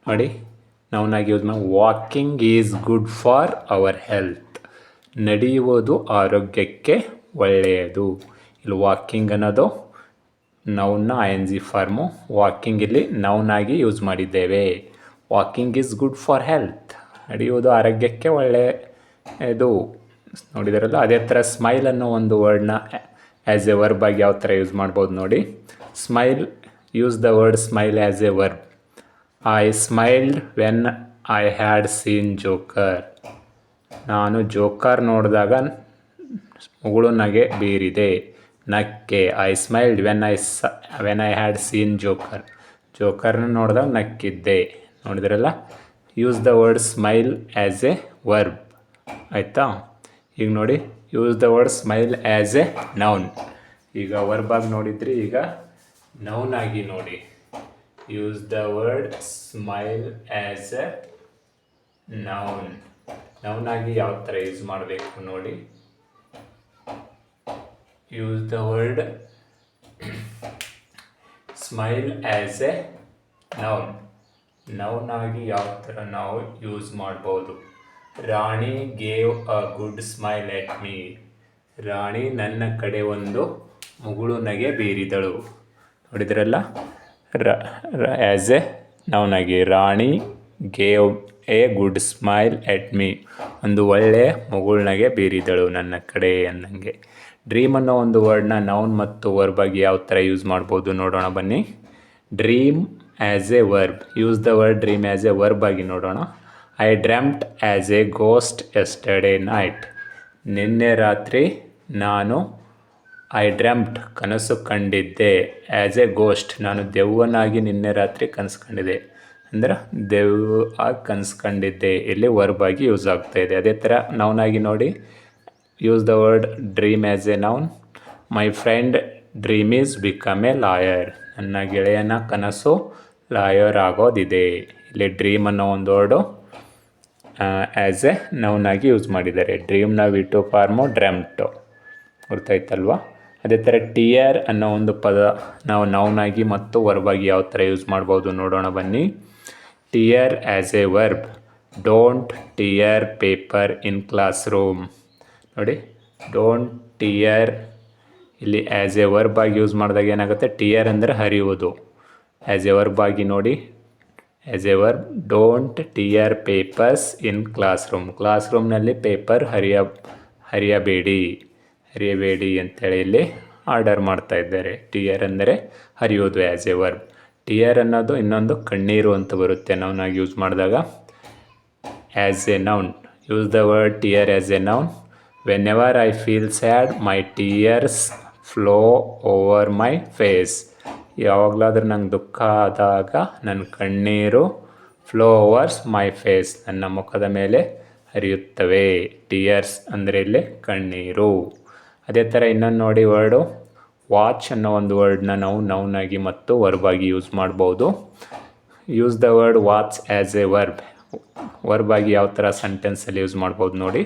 ನೋಡಿ. ನೌನ್ ಆಗಿ ಯೂಸ್ ಮಾಡಿ walking is good for our health. ನಡೆಯುವುದು ಆರೋಗ್ಯಕ್ಕೆ ಒಳ್ಳೆಯದು. ಇಲ್ಲಿ ವಾಕಿಂಗ್ ಅನ್ನೋದು ನೌನ್ನ ING ಫಾರ್ಮು. ವಾಕಿಂಗ್ ಇಲ್ಲಿ ನೌನ್ ಆಗಿ ಯೂಸ್ ಮಾಡಿದ್ದೇವೆ. Walking is good for health. ನಡೆಯುವುದು ಆರೋಗ್ಯಕ್ಕೆ ಒಳ್ಳೆಯದು ನೋಡಿದಾರಲ್ಲ. ಅದೇ ಥರ ಸ್ಮೈಲ್ ಅನ್ನೋ ಒಂದು ವರ್ಡ್ನ ಆ್ಯಸ್ ಎ ವರ್ಬ್ ಆಗಿ ಯಾವ ಥರ ಯೂಸ್ ಮಾಡ್ಬೋದು ನೋಡಿ. Smile, use the word smile as a verb. I smiled when I had seen Joker. ನಾನು ಜೋಕರ್ ನೋಡಿದಾಗ ಮುಗುಳು ನಗೆ ಬೀರಿದೆ, ನಕ್ಕೆ. I smiled when I had seen Joker. ಜೋಕರ್ನ ನೋಡಿದಾಗ ನಕ್ಕಿದ್ದೆ ನೋಡಿದ್ರಲ್ಲ. Use the word smile as a verb ಆಯಿತಾ. ಈಗ ನೋಡಿ, use the word smile as a noun. ಈಗ ವರ್ಬ್ ಆಗಿ ನೋಡಿದ್ರಿ, ಈಗ ನೌನ್ ಆಗಿ ನೋಡಿ. Use the word smile as a noun. Noun ಆಗಿ ಯಾವ ಥರ ಯೂಸ್ ಮಾಡಬೇಕು ನೋಡಿ. Use the word smile as a noun. Noun ಆಗಿ ಯಾವ ಥರ ನಾವು ಯೂಸ್ ಮಾಡ್ಬೋದು. Rani gave a good smile at me. Rani ನನ್ನ ಕಡೆ ಒಂದು ಮುಗುಳು ನಗೆ ಬೀರಿದಳು ನೋಡಿದ್ರಲ್ಲ. ಆ್ಯಸ್ ಎ ನೌನ್ ಆಗಿ Rani gave a good smile at me. ಒಂದು ಒಳ್ಳೆಯ ಮುಗುಳ್ನಗೆ ಬೀರಿದಳು ನನ್ನ ಕಡೆ ಅನ್ನಂಗೆ. ಡ್ರೀಮ್ ಅನ್ನೋ ಒಂದು ವರ್ಡ್ನ ನೌನ್ ಮತ್ತು ವರ್ಬ್ ಆಗಿ ಯಾವ ಥರ ಯೂಸ್ ಮಾಡ್ಬೋದು ನೋಡೋಣ ಬನ್ನಿ. Dream as a verb. Use the word dream as a verb ಆಗಿ ನೋಡೋಣ. I dreamt as A ghost yesterday night. ನಿನ್ನೆ ರಾತ್ರಿ ನಾನು ಐ ಡ್ರೆಮ್ಟ್ ಕನಸು ಕಂಡಿದ್ದೆ. ಆ್ಯಸ್ ಎ ಗೋಸ್ಟ್, ನಾನು ದೆವ್ವನಾಗಿ ನಿನ್ನೆ ರಾತ್ರಿ ಕನಸು ಕಂಡಿದ್ದೆ. ಅಂದ್ರೆ ದೆವ್ವ ಆಗಿ ಕನಸು ಕಂಡಿದ್ದೆ ಇಲ್ಲಿ ವರ್ಬ್ ಆಗಿ ಯೂಸ್ ಆಗ್ತಾ ಇದೆ. ಅದೇ ಥರ ನೌನ್ ಆಗಿ ನೋಡಿ. Use the word dream as a noun. My friend dream is become A lawyer. ನನ್ನ ಗೆಳೆಯನ ಕನಸು ಲಾಯರ್ ಆಗೋದಿದೆ. ಇಲ್ಲಿ ಡ್ರೀಮ್ ಅನ್ನೋ ಒಂದು ವರ್ಡು ಆ್ಯಸ್ ಎ ನೌನ್ ಆಗಿ ಯೂಸ್ ಮಾಡಿದ್ದಾರೆ. ಡ್ರೀಮ್ನ V2 ಫಾರ್ಮು ಡ್ರೆಮ್ಟು, ಗೊತ್ತಾಯ್ತಲ್ವಾ. ಅದೇ ಥರ ಟಿಯರ್ ಅನ್ನೋ ಒಂದು ಪದ ನಾವು ನೌನ್ ಆಗಿ ಮತ್ತು ವರ್ಬ್ ಆಗಿ ಯಾವ ಥರ ಯೂಸ್ ಮಾಡ್ಬೋದು ನೋಡೋಣ ಬನ್ನಿ. Tear as a verb. Don't tear paper in classroom ನೋಡಿ. ಡೋಂಟ್ ಟಿಯರ್ ಇಲ್ಲಿ ಆ್ಯಸ್ ಎ ವರ್ಬ್ ಆಗಿ ಯೂಸ್ ಮಾಡಿದಾಗ ಏನಾಗುತ್ತೆ, ಟಿಯರ್ ಅಂದರೆ ಹರಿಯುವುದು. ಆ್ಯಸ್ ಎ ವರ್ಬ್ ಆಗಿ ನೋಡಿ. As a verb don't tear papers in classroom. ಕ್ಲಾಸ್ ರೂಮ್ನಲ್ಲಿ ಪೇಪರ್ ಹರಿಯಬೇಡಿ ಅಂತೇಳಿ ಇಲ್ಲಿ ಆರ್ಡರ್ ಮಾಡ್ತಾ ಇದ್ದಾರೆ. ಟಿಯರ್ ಅಂದರೆ ಹರಿಯೋದು ಆ್ಯಸ್ ಎ ವರ್ಬ್. ಟಿಯರ್ ಅನ್ನೋದು ಇನ್ನೊಂದು ಕಣ್ಣೀರು ಅಂತ ಬರುತ್ತೆ ನೌನ್ ಆಗಿ ಯೂಸ್ ಮಾಡಿದಾಗ. As a noun. Use the word tear as a noun. Whenever I feel sad my tears flow over my face. ಯಾವಾಗಲಾದ್ರೂ ನಂಗೆ ದುಃಖ ಆದಾಗ ನನ್ನ ಕಣ್ಣೀರು ಫ್ಲೋ ಓವರ್ಸ್ ಮೈ ಫೇಸ್, ನನ್ನ ಮುಖದ ಮೇಲೆ ಹರಿಯುತ್ತವೆ. ಟಿಯರ್ಸ್ ಅಂದರೆ ಇಲ್ಲಿ ಕಣ್ಣೀರು. ಅದೇ ಥರ ಇನ್ನೊಂದು ನೋಡಿ ವರ್ಡು ವಾಚ್ ಅನ್ನೋ ಒಂದು ವರ್ಡ್ನ ನಾವು ನೌನ್ ಆಗಿ ಮತ್ತು ವರ್ಬ್ ಆಗಿ ಯೂಸ್ ಮಾಡ್ಬೋದು. Use the word watch as a verb. Verb ಆಗಿ ಯಾವ ಥರ ಸೆಂಟೆನ್ಸಲ್ಲಿ ಯೂಸ್ ಮಾಡ್ಬೋದು ನೋಡಿ.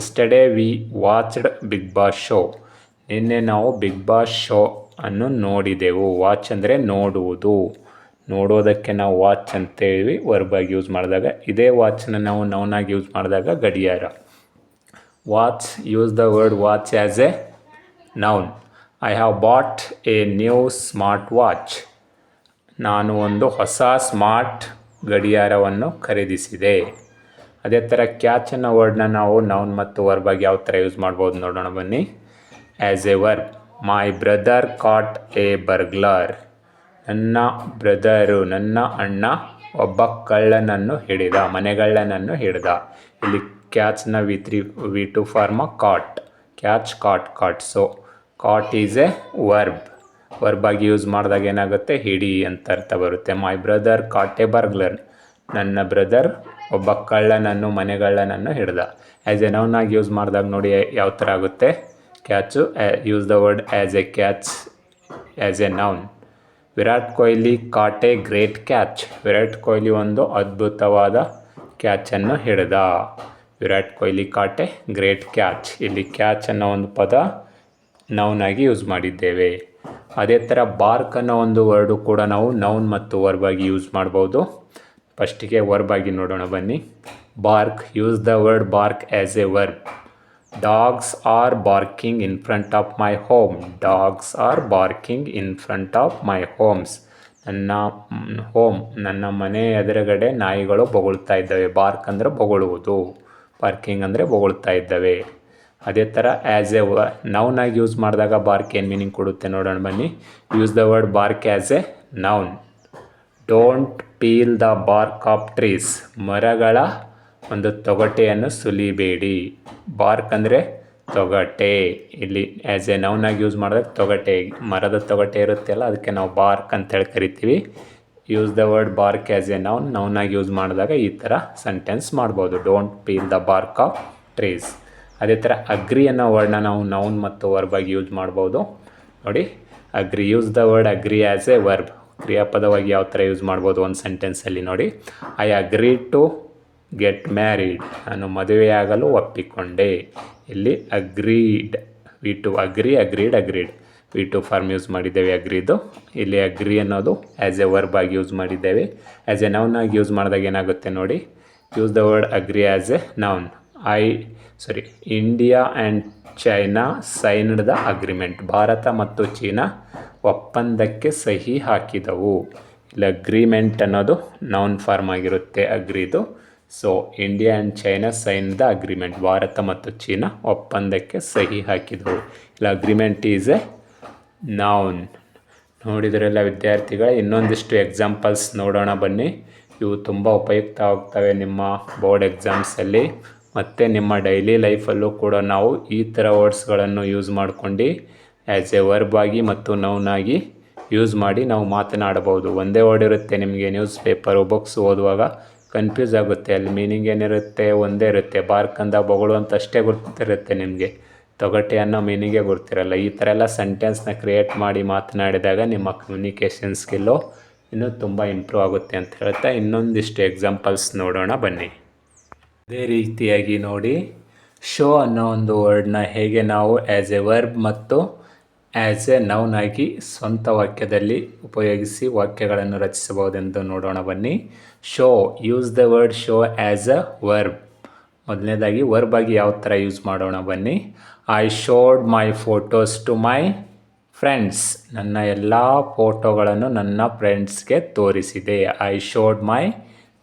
Yesterday we watched big boss show. ನಿನ್ನೆ ನಾವು ಬಿಗ್ ಬಾಸ್ ಶೋ ಅನ್ನು ನೋಡಿದೆವು. ವಾಚ್ ಅಂದರೆ ನೋಡುವುದು. ನೋಡೋದಕ್ಕೆ ನಾವು ವಾಚ್ ಅಂತೇಳಿ ವರ್ಬ್ ಆಗಿ ಯೂಸ್ ಮಾಡಿದಾಗ, ಇದೇ ವಾಚನ್ನ ನಾವು ನೌನ್ ಆಗಿ ಯೂಸ್ ಮಾಡಿದಾಗ ಗಡಿಯಾರ. Watch. Use the word watch as a noun. I have bought a new smart watch. ನಾನು ಒಂದು ಹೊಸ ಸ್ಮಾರ್ಟ್ ಗಡಿಯಾರವನ್ನು ಖರೀದಿಸಿದೆ. ಅದೇ ಥರ ಕ್ಯಾಚ್ ಅನ್ನೋ ವರ್ಡ್ನ ನಾವು ನೌನ್ ಮತ್ತು ವರ್ಬ್ ಆಗಿ ಯಾವ ಥರ ಯೂಸ್ ಮಾಡ್ಬೋದು ನೋಡೋಣ ಬನ್ನಿ. As a verb. My brother caught a burglar. ನನ್ನ ಬ್ರದರು, ನನ್ನ ಅಣ್ಣ ಒಬ್ಬ ಕಳ್ಳನನ್ನು ಹಿಡಿದ, ಮನೆಗಳ್ಳನನ್ನು ಹಿಡಿದ. ಇಲ್ಲಿ ಕ್ಯಾಚ್ನ V2 form caught. Catch, caught, caught. So caught is a verb. Verb ಆಗಿ ಯೂಸ್ ಮಾಡಿದಾಗ ಏನಾಗುತ್ತೆ, ಹಿಡಿ ಅಂತ ಅರ್ಥ ಬರುತ್ತೆ. My brother caught a burglar. ನನ್ನ ಬ್ರದರ್ ಒಬ್ಬ ಕಳ್ಳನನ್ನು, ಮನೆಗಳ್ಳನನ್ನು ಹಿಡ್ದ. ಆ್ಯಸ್ ಎ ನೌನ್ ಆಗಿ ಯೂಸ್ ಮಾಡಿದಾಗ ನೋಡಿ ಯಾವ ಥರ ಆಗುತ್ತೆ. Catch, use the word as A catch as a noun. Virat Kohli caught a great catch. Virat Kohli ಒಂದು ಅದ್ಭುತವಾದ ಕ್ಯಾಚನ್ನು ಹಿಡ್ದ. Virat Kohli caught a great catch. ಇಲ್ಲಿ ಕ್ಯಾಚ್ ಅನ್ನೋ ಒಂದು ಪದ ನೌನ್ ಆಗಿ ಯೂಸ್ ಮಾಡಿದ್ದೇವೆ. ಅದೇ ಥರ ಬಾರ್ಕ್ ಅನ್ನೋ ಒಂದು ವರ್ಡು ಕೂಡ ನಾವು ನೌನ್ ಮತ್ತು ವರ್ಬ್ ಆಗಿ ಯೂಸ್ ಮಾಡ್ಬೋದು. ಫಸ್ಟಿಗೆ ವರ್ಬ್ ಆಗಿ ನೋಡೋಣ ಬನ್ನಿ. Bark, use the word bark as a verb. Dogs are barking in front of my home. Dogs are barking in front of my homes. ನನ್ನ ಮನೆ ಎದುರುಗಡೆ ನಾಯಿಗಳು ಬೊಗಳ್ತಾ ಇದ್ದಾವೆ. ಬಾರ್ಕ್ ಅಂದರೆ ಬೊಗಳುವುದು, ಬಾರ್ಕಿಂಗ್ ಅಂದರೆ ಬೊಗಳ್ತಾ ಇದ್ದಾವೆ. ಅದೇ ಥರ ಆ್ಯಸ್ ಎ ನೌನ್ ಆಗಿ ಯೂಸ್ ಮಾಡಿದಾಗ ಬಾರ್ಕ್ ಏನು ಮೀನಿಂಗ್ ಕೊಡುತ್ತೆ ನೋಡೋಣ ಬನ್ನಿ. Use the word bark as a noun. Don't peel the bark of trees. ಮರಗಳ ಒಂದು ತೊಗಟೆಯನ್ನು ಸುಲಿಬೇಡಿ. ಬಾರ್ಕ್ ಅಂದರೆ ತೊಗಟೆ. ಇಲ್ಲಿ ಆ್ಯಸ್ ಎ ನೌನ್ ಆಗಿ ಯೂಸ್ ಮಾಡಿದಾಗ ತೊಗಟೆ, ಮರದ ತೊಗಟೆ ಇರುತ್ತೆಲ್ಲ, ಅದಕ್ಕೆ ನಾವು ಬಾರ್ಕ್ ಅಂತೇಳಿ ಕರಿತೀವಿ. Use the word bark as a noun. Noun ಆಗಿ ಯೂಸ್ ಮಾಡಿದಾಗ ಈ ಥರ ಸೆಂಟೆನ್ಸ್ ಮಾಡ್ಬೋದು. Don't peel the bark of trees. ಅದೇ ಥರ ಅಗ್ರಿ ಅನ್ನೋ ವರ್ಡ್ನ ನಾವು ನೌನ್ ಮತ್ತು ವರ್ಬ್ ಆಗಿ ಯೂಸ್ ಮಾಡ್ಬೋದು. ನೋಡಿ, agree, use the word agree as a verb. ಕ್ರಿಯಾಪದವಾಗಿ ಯಾವ ಥರ ಯೂಸ್ ಮಾಡ್ಬೋದು ಒಂದು ಸೆಂಟೆನ್ಸಲ್ಲಿ ನೋಡಿ. I agree to get married. ನಾನು ಮದುವೆಯಾಗಲು ಒಪ್ಪಿಕೊಂಡೆ. ಇಲ್ಲಿ agreed, V two agree, agreed, agreed. V two form use ಮಾಡಿದ್ದೇವೆ ಅಗ್ರಿದು. ಇಲ್ಲಿ ಅಗ್ರಿ ಅನ್ನೋದು ಆ್ಯಸ್ ಎ ವರ್ಬ್ ಆಗಿ ಯೂಸ್ ಮಾಡಿದ್ದೇವೆ. ಆ್ಯಸ್ ಎ ನೌನ್ ಆಗಿ ಯೂಸ್ ಮಾಡಿದಾಗ ಏನಾಗುತ್ತೆ ನೋಡಿ. Use the word agree as a noun. India and China signed the agreement. ಭಾರತ ಮತ್ತು ಚೀನಾ ಒಪ್ಪಂದಕ್ಕೆ ಸಹಿ ಹಾಕಿದವು. ಇಲ್ಲಿ ಅಗ್ರಿಮೆಂಟ್ ಅನ್ನೋದು ನೌನ್ ಫಾರ್ಮ್ ಆಗಿರುತ್ತೆ agreed. So India and China sign the agreement. ಭಾರತ ಮತ್ತು ಚೀನಾ ಒಪ್ಪಂದಕ್ಕೆ ಸಹಿ ಹಾಕಿದವು. ಇಲ್ಲಿ ಅಗ್ರಿಮೆಂಟ್ ಈಸ್ ಎ ನೌನ್. ನೋಡಿದ್ರೆಲ್ಲ ವಿದ್ಯಾರ್ಥಿಗಳ ಇನ್ನೊಂದಿಷ್ಟು ಎಕ್ಸಾಂಪಲ್ಸ್ ನೋಡೋಣ ಬನ್ನಿ. ಇವು ತುಂಬ ಉಪಯುಕ್ತ ಆಗ್ತವೆ ನಿಮ್ಮ ಬೋರ್ಡ್ ಎಕ್ಸಾಮ್ಸಲ್ಲಿ ಮತ್ತು ನಿಮ್ಮ ಡೈಲಿ ಲೈಫಲ್ಲೂ ಕೂಡ ನಾವು ಈ ಥರ ವರ್ಡ್ಸ್ಗಳನ್ನು ಯೂಸ್ ಮಾಡ್ಕೊಂಡು ಆ್ಯಸ್ ಎ ವರ್ಬ್ ಆಗಿ ಮತ್ತು ನೌನ್ ಆಗಿ ಯೂಸ್ ಮಾಡಿ ನಾವು ಮಾತನಾಡಬಹುದು. ಒಂದೇ ವರ್ಡ್ ಇರುತ್ತೆ ನಿಮಗೆ ನ್ಯೂಸ್ ಪೇಪರು, ಬುಕ್ಸ್ ಓದುವಾಗ ಕನ್ಫ್ಯೂಸ್ ಆಗುತ್ತೆ. ಅಲ್ಲಿ ಮೀನಿಂಗ್ ಏನಿರುತ್ತೆ ಒಂದೇ ಇರುತ್ತೆ. ಬಾರ್ಕ್ ಅಂದ ಬೊಗಳು ಅಂತ ಅಷ್ಟೇ ಗೊತ್ತಿರುತ್ತೆ ನಿಮಗೆ, ತೊಗಟೆ ಅನ್ನೋ ಮೀನಿಂಗೇ ಗೊತ್ತಿರಲ್ಲ. ಈ ಥರ ಎಲ್ಲ ಸೆಂಟೆನ್ಸ್ನ ಕ್ರಿಯೇಟ್ ಮಾಡಿ ಮಾತನಾಡಿದಾಗ ನಿಮ್ಮ ಕಮ್ಯುನಿಕೇಷನ್ ಸ್ಕಿಲ್ಲು ಇನ್ನೂ ತುಂಬ ಇಂಪ್ರೂವ್ ಆಗುತ್ತೆ ಅಂತ ಹೇಳ್ತಾ ಇನ್ನೊಂದಿಷ್ಟು ಎಕ್ಸಾಂಪಲ್ಸ್ ನೋಡೋಣ ಬನ್ನಿ. ಅದೇ ರೀತಿಯಾಗಿ ನೋಡಿ, ಶೋ ಅನ್ನೋ ಒಂದು ವರ್ಡ್ನ ಹೇಗೆ ನಾವು ಆ್ಯಸ್ ಎ ವರ್ಬ್ ಮತ್ತು ಆ್ಯಸ್ ಎ ನೌನ್ ಆಗಿ ಸ್ವಂತ ವಾಕ್ಯದಲ್ಲಿ ಉಪಯೋಗಿಸಿ ವಾಕ್ಯಗಳನ್ನು ರಚಿಸಬಹುದೆಂದು ನೋಡೋಣ ಬನ್ನಿ. Show, use the word show as a verb. ಮೊದಲನೇದಾಗಿ ವರ್ಬ್ ಆಗಿ ಯಾವ ಥರ ಯೂಸ್ ಮಾಡೋಣ ಬನ್ನಿ. I showed my photos to my friends. ನನ್ನ ಎಲ್ಲ ಫೋಟೋಗಳನ್ನು ನನ್ನ ಫ್ರೆಂಡ್ಸ್ಗೆ ತೋರಿಸಿದೆ. I showed my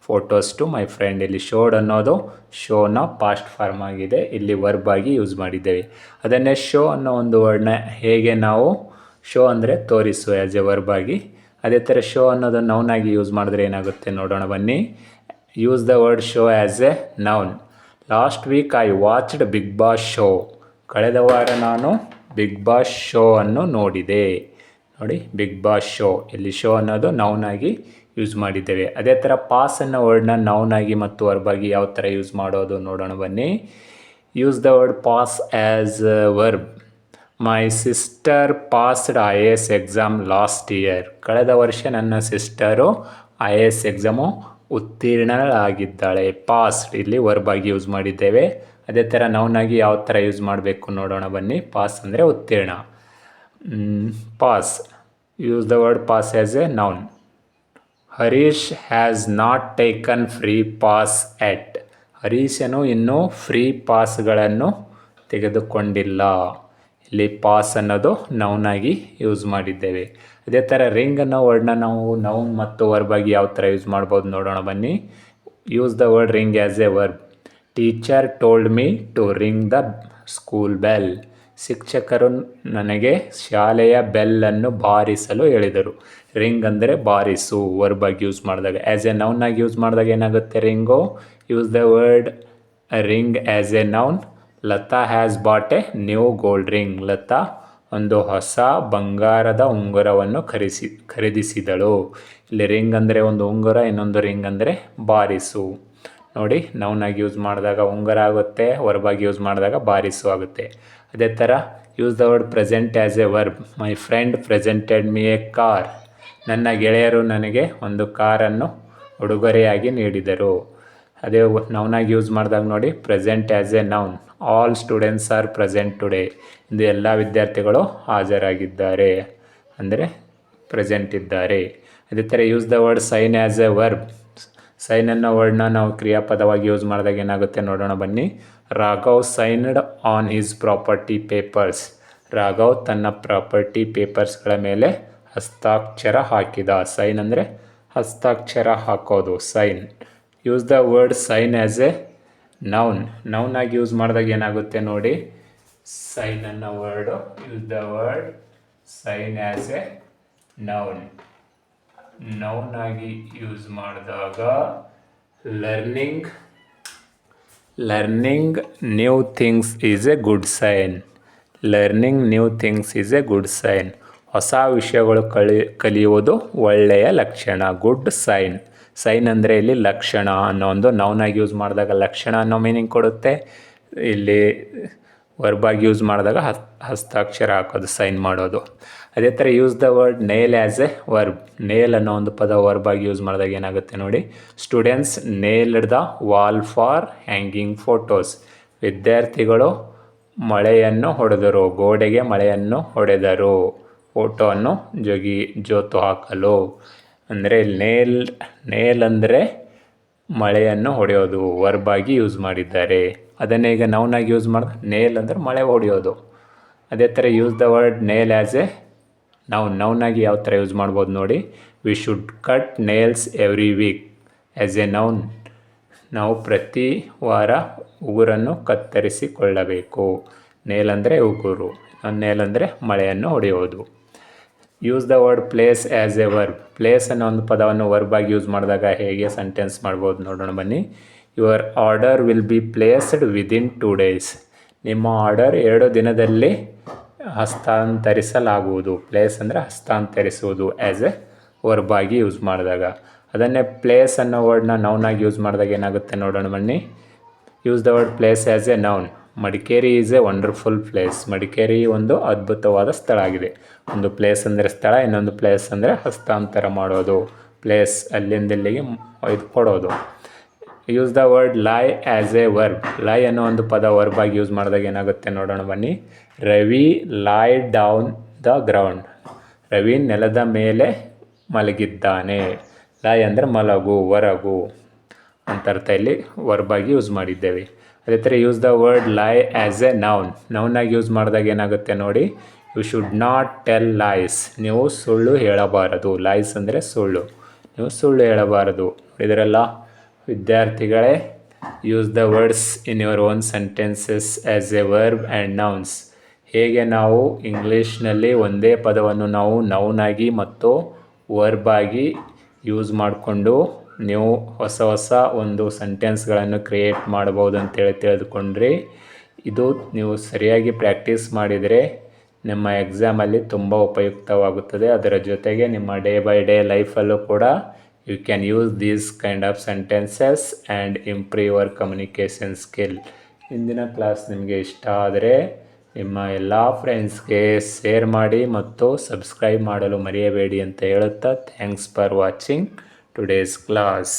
photos to my friend. ಇಲ್ಲಿ ಶೋಡ್ ಅನ್ನೋದು ಶೋನ ಪಾಸ್ಟ್ ಫಾರ್ಮ್ ಆಗಿದೆ, ಇಲ್ಲಿ ವರ್ಬ್ ಆಗಿ ಯೂಸ್ ಮಾಡಿದ್ದೇವೆ. ಅದನ್ನೇ ಶೋ ಅನ್ನೋ ಒಂದು ವರ್ಡ್ನ ಹೇಗೆ ನಾವು, ಶೋ ಅಂದರೆ ತೋರಿಸು ಆ್ಯಸ್ ಎ ವರ್ಬ್ ಆಗಿ, ಅದೇ ಥರ ಶೋ ಅನ್ನೋದು ನೌನ್ ಆಗಿ ಯೂಸ್ ಮಾಡಿದ್ರೆ ಏನಾಗುತ್ತೆ ನೋಡೋಣ ಬನ್ನಿ. Use the word show as a noun. Last week I watched big boss show. ಕಳೆದ ವಾರ ನಾನು ಬಿಗ್ ಬಾಸ್ ಶೋ ಅನ್ನು ನೋಡಿದೆ. ನೋಡಿ, ಬಿಗ್ ಬಾಸ್ ಶೋ, ಇಲ್ಲಿ ಶೋ ಅನ್ನೋದು ನೌನ್ ಆಗಿ ಯೂಸ್ ಮಾಡಿದ್ದೇವೆ. ಅದೇ ಥರ ಪಾಸ್ ಅನ್ನೋ ವರ್ಡ್ನ ನೌನ್ ಆಗಿ ಮತ್ತು ವರ್ಬ್ ಆಗಿ ಯಾವ ಥರ ಯೂಸ್ ಮಾಡೋದು ನೋಡೋಣ ಬನ್ನಿ. Use the word pass as verb. My sister passed IAS exam last year. ಕಳೆದ ವರ್ಷ ನನ್ನ ಸಿಸ್ಟರು IAS ಎಕ್ಸಾಮು ಉತ್ತೀರ್ಣಳಾಗಿದ್ದಾಳೆ. ಪಾಸ್ಡ್ ಇಲ್ಲಿ ವರ್ಬ್ ಆಗಿ ಯೂಸ್ ಮಾಡಿದ್ದೇವೆ. ಅದೇ ಥರ ನೌನ್ ಆಗಿ ಯಾವ ಥರ ಯೂಸ್ ಮಾಡಬೇಕು ನೋಡೋಣ ಬನ್ನಿ. ಪಾಸ್ ಅಂದರೆ ಉತ್ತೀರ್ಣ. Pass, use the word pass as a noun. Harish has not taken free pass yet. ಹರೀಶನು ಇನ್ನೂ ಫ್ರೀ ಪಾಸ್ಗಳನ್ನು ತೆಗೆದುಕೊಂಡಿಲ್ಲ. ಇಲ್ಲಿ ಪಾಸ್ ಅನ್ನೋದು ನೌನ್ ಆಗಿ ಯೂಸ್ ಮಾಡಿದ್ದೇವೆ. ಅದೇ ಥರ ರಿಂಗ್ ಅನ್ನೋ ವರ್ಡ್ನ ನಾವು ನೌನ್ ಮತ್ತು ವರ್ಬ್ ಆಗಿ ಯಾವ ಥರ ಯೂಸ್ ಮಾಡ್ಬೋದು ನೋಡೋಣ ಬನ್ನಿ. Use the word ring as a verb. Teacher told me to ring the school bell. ಶಿಕ್ಷಕರು ನನಗೆ ಶಾಲೆಯ ಬೆಲ್ಲನ್ನು ಬಾರಿಸಲು ಹೇಳಿದರು. ರಿಂಗ್ ಅಂದರೆ ಬಾರಿಸು, ವರ್ಬ್ ಆಗಿ ಯೂಸ್ ಮಾಡಿದಾಗ. ಆ್ಯಸ್ ಎ ನೌನ್ ಆಗಿ ಯೂಸ್ ಮಾಡಿದಾಗ ಏನಾಗುತ್ತೆ ring. Use the word ring as a noun. Latha has bought a new gold ring. Latha ಒಂದು ಹೊಸ ಬಂಗಾರದ ಉಂಗುರವನ್ನು ಖರೀದಿಸಿದಳು. ಇಲ್ಲಿ ರಿಂಗ್ ಅಂದರೆ ಒಂದು ಉಂಗುರ, ಇನ್ನೊಂದು ರಿಂಗ್ ಅಂದರೆ ಬಾರಿಸು. ನೋಡಿ, ನೌನಾಗಿ ಯೂಸ್ ಮಾಡಿದಾಗ ಉಂಗುರ ಆಗುತ್ತೆ, ವರ್ಬಾಗಿ ಯೂಸ್ ಮಾಡಿದಾಗ ಬಾರಿಸು ಆಗುತ್ತೆ. ಅದೇ ಥರ use the word present as a verb. My friend presented me a car. ನನ್ನ ಗೆಳೆಯರು ನನಗೆ ಒಂದು ಕಾರನ್ನು ಉಡುಗೊರೆಯಾಗಿ ನೀಡಿದರು. ಅದೇ ನೌನಾಗಿ ಯೂಸ್ ಮಾಡಿದಾಗ ನೋಡಿ, present as a noun. All students are present today. ಇಂದು ಎಲ್ಲ ವಿದ್ಯಾರ್ಥಿಗಳು ಹಾಜರಾಗಿದ್ದಾರೆ ಅಂದರೆ ಪ್ರೆಸೆಂಟ್ ಇದ್ದಾರೆ. ಅದೇ ಥರ use the word sign as a verb. Sign ಅನ್ನೋ ವರ್ಡ್ನ ನಾವು ಕ್ರಿಯಾಪದವಾಗಿ ಯೂಸ್ ಮಾಡಿದಾಗ ಏನಾಗುತ್ತೆ ನೋಡೋಣ ಬನ್ನಿ. Raghav signed on his property papers. Raghav ತನ್ನ ಪ್ರಾಪರ್ಟಿ ಪೇಪರ್ಸ್ಗಳ ಮೇಲೆ ಹಸ್ತಾಕ್ಷರ ಹಾಕಿದ. ಸೈನ್ ಅಂದರೆ ಹಸ್ತಾಕ್ಷರ ಹಾಕೋದು, sign. Use the word sign as a noun. ನೌನಾಗಿ ಯೂಸ್ ಮಾಡಿದಾಗ ಏನಾಗುತ್ತೆ ನೋಡಿ, ಸೈನ್ ಅನ್ನೋ word. Use the word sign as a noun. ನೌನಾಗಿ ಯೂಸ್ ಮಾಡಿದಾಗ learning new things is a good sign. Learning new things is a good sign. ಹೊಸ ವಿಷಯಗಳು ಕಲಿಯುವುದು ಒಳ್ಳೆಯ ಲಕ್ಷಣ, ಗುಡ್ ಸೈನ್. ಸೈನ್ ಅಂದರೆ ಇಲ್ಲಿ ಲಕ್ಷಣ ಅನ್ನೋ ಒಂದು ನೌನಾಗಿ ಯೂಸ್ ಮಾಡಿದಾಗ ಲಕ್ಷಣ ಅನ್ನೋ ಮೀನಿಂಗ್ ಕೊಡುತ್ತೆ. ಇಲ್ಲಿ ವರ್ಬಾಗಿ ಯೂಸ್ ಮಾಡಿದಾಗ ಹಸ್ತಾಕ್ಷರ ಹಾಕೋದು, ಸೈನ್ ಮಾಡೋದು. ಅದೇ ಥರ use the word nail as a verb. Nail ಅನ್ನೋ ಒಂದು ಪದ ವರ್ಬಾಗಿ ಯೂಸ್ ಮಾಡಿದಾಗ ಏನಾಗುತ್ತೆ ನೋಡಿ. Students nailed the wall for hanging photos. ವಿದ್ಯಾರ್ಥಿಗಳು ಮಳೆಯನ್ನು ಹೊಡೆದರು, ಗೋಡೆಗೆ ಮಳೆಯನ್ನು ಹೊಡೆದರು, ಫೋಟೋವನ್ನು ಜೋತು ಹಾಕಲು. ಅಂದರೆ ನೇಲ್ ಅಂದರೆ ಮಳೆಯನ್ನು ಹೊಡೆಯೋದು, ವರ್ಬಾಗಿ ಯೂಸ್ ಮಾಡಿದ್ದಾರೆ. ಅದನ್ನೇ ಈಗ ನೌನಾಗಿ ಯೂಸ್ ಮಾಡಿದ ನೇಲ್ ಅಂದರೆ ಮಳೆ ಹೊಡೆಯೋದು. ಅದೇ ಥರ use the word nail as a ನೌನಾಗಿ ಯಾವ ಥರ ಯೂಸ್ ಮಾಡ್ಬೋದು ನೋಡಿ. We should cut nails every week as a noun. ನಾವು ಪ್ರತಿ ವಾರ ಉಗುರನ್ನು ಕತ್ತರಿಸಿಕೊಳ್ಳಬೇಕು. ನೇಲ್ ಅಂದರೆ ಉಗುರು, ನೇಲ್ ಅಂದರೆ ಮಳೆಯನ್ನು ಹೊಡೆಯೋದು. Use the word place as a verb. Place ಅನ್ನೋ ಒಂದು ಪದವನ್ನು ವರ್ಬಾಗಿ ಯೂಸ್ ಮಾಡಿದಾಗ ಹೇಗೆ ಸೆಂಟೆನ್ಸ್ ಮಾಡ್ಬೋದು ನೋಡೋಣ ಬನ್ನಿ. Your order will be placed within 2 days. ನಿಮ್ಮ ಆರ್ಡರ್ 2 ದಿನದಲ್ಲಿ ಹಸ್ತಾಂತರಿಸಲಾಗುವುದು. ಪ್ಲೇಸ್ ಅಂದರೆ ಹಸ್ತಾಂತರಿಸುವುದು ಆ್ಯಸ್ ಎ ವರ್ಬಾಗಿ ಯೂಸ್ ಮಾಡಿದಾಗ. ಅದನ್ನೇ ಪ್ಲೇಸ್ ಅನ್ನೋ ವರ್ಡ್ನ ನೌನಾಗಿ ಯೂಸ್ ಮಾಡಿದಾಗ ಏನಾಗುತ್ತೆ ನೋಡೋಣ ಬನ್ನಿ. Use the word place as a noun. Madikeri is A wonderful place. Madikeri ಒಂದು ಅದ್ಭುತವಾದ ಸ್ಥಳ ಆಗಿದೆ. ಒಂದು ಪ್ಲೇಸ್ ಅಂದರೆ ಸ್ಥಳ, ಇನ್ನೊಂದು ಪ್ಲೇಸ್ ಅಂದರೆ ಹಸ್ತಾಂತರ ಮಾಡೋದು. ಪ್ಲೇಸ್ ಅಲ್ಲಿಂದ ಇಲ್ಲಿಗೆ ಇದು ಕೊಡೋದು. Use the word lie as a verb. ಲೈ ಅನ್ನೋ ಒಂದು ಪದ ವರ್ಬಾಗಿ ಯೂಸ್ ಮಾಡಿದಾಗ ಏನಾಗುತ್ತೆ ನೋಡೋಣ ಬನ್ನಿ. ರವಿ ಲೈ ಡೌನ್ ದ ಗ್ರೌಂಡ್. ರವಿ ನೆಲದ ಮೇಲೆ ಮಲಗಿದ್ದಾನೆ. ಲೈ ಅಂದರೆ ಮಲಗು, ಹೊರಗು ಅಂತ ಅರ್ಥ ಇಲ್ಲಿ ವರ್ಬಾಗಿ ಯೂಸ್ ಮಾಡಿದ್ದೇವೆ. ಅದೇ ಥರ use the word lie as a noun. ನೌನಾಗಿ ಯೂಸ್ ಮಾಡಿದಾಗ ಏನಾಗುತ್ತೆ ನೋಡಿ. You should not tell lies. ನೀವು ಸುಳ್ಳು ಹೇಳಬಾರದು. ಲೈಸ್ ಅಂದರೆ ಸುಳ್ಳು, ನೀವು ಸುಳ್ಳು ಹೇಳಬಾರದು. ಇದರೆಲ್ಲ ವಿದ್ಯಾರ್ಥಿಗಳೇ, use the words in your own sentences as a verb and nouns. ಹೇಗೆ ನಾವು ಇಂಗ್ಲೀಷ್ನಲ್ಲಿ ಒಂದೇ ಪದವನ್ನು ನಾವು ನೌನಾಗಿ ಮತ್ತು ವರ್ಬಾಗಿ ಯೂಸ್ ಮಾಡಿಕೊಂಡು ನೀವು ಹೊಸ ಒಂದು ಸೆಂಟೆನ್ಸ್ಗಳನ್ನು ಕ್ರಿಯೇಟ್ ಮಾಡ್ಬೋದು ಅಂತೇಳಿ ತಿಳಿದುಕೊಂಡ್ರಿ. ಇದು ನೀವು ಸರಿಯಾಗಿ ಪ್ರಾಕ್ಟೀಸ್ ಮಾಡಿದರೆ ನಿಮ್ಮ ಎಕ್ಸಾಮಲ್ಲಿ ತುಂಬ ಉಪಯುಕ್ತವಾಗುತ್ತದೆ. ಅದರ ಜೊತೆಗೆ ನಿಮ್ಮ ಡೇ ಬೈ ಡೇ ಲೈಫಲ್ಲೂ ಕೂಡ you can use these kind of sentences and improve your communication skill. ಇಂದಿನ ಕ್ಲಾಸ್ ನಿಮಗೆ ಇಷ್ಟ ಆದರೆ ನಿಮ್ಮ ಎಲ್ಲ ಫ್ರೆಂಡ್ಸ್ಗೆ ಶೇರ್ ಮಾಡಿ ಮತ್ತು ಸಬ್ಸ್ಕ್ರೈಬ್ ಮಾಡಲು ಮರೆಯಬೇಡಿ ಅಂತ ಹೇಳುತ್ತಾ, thanks for watching today's class.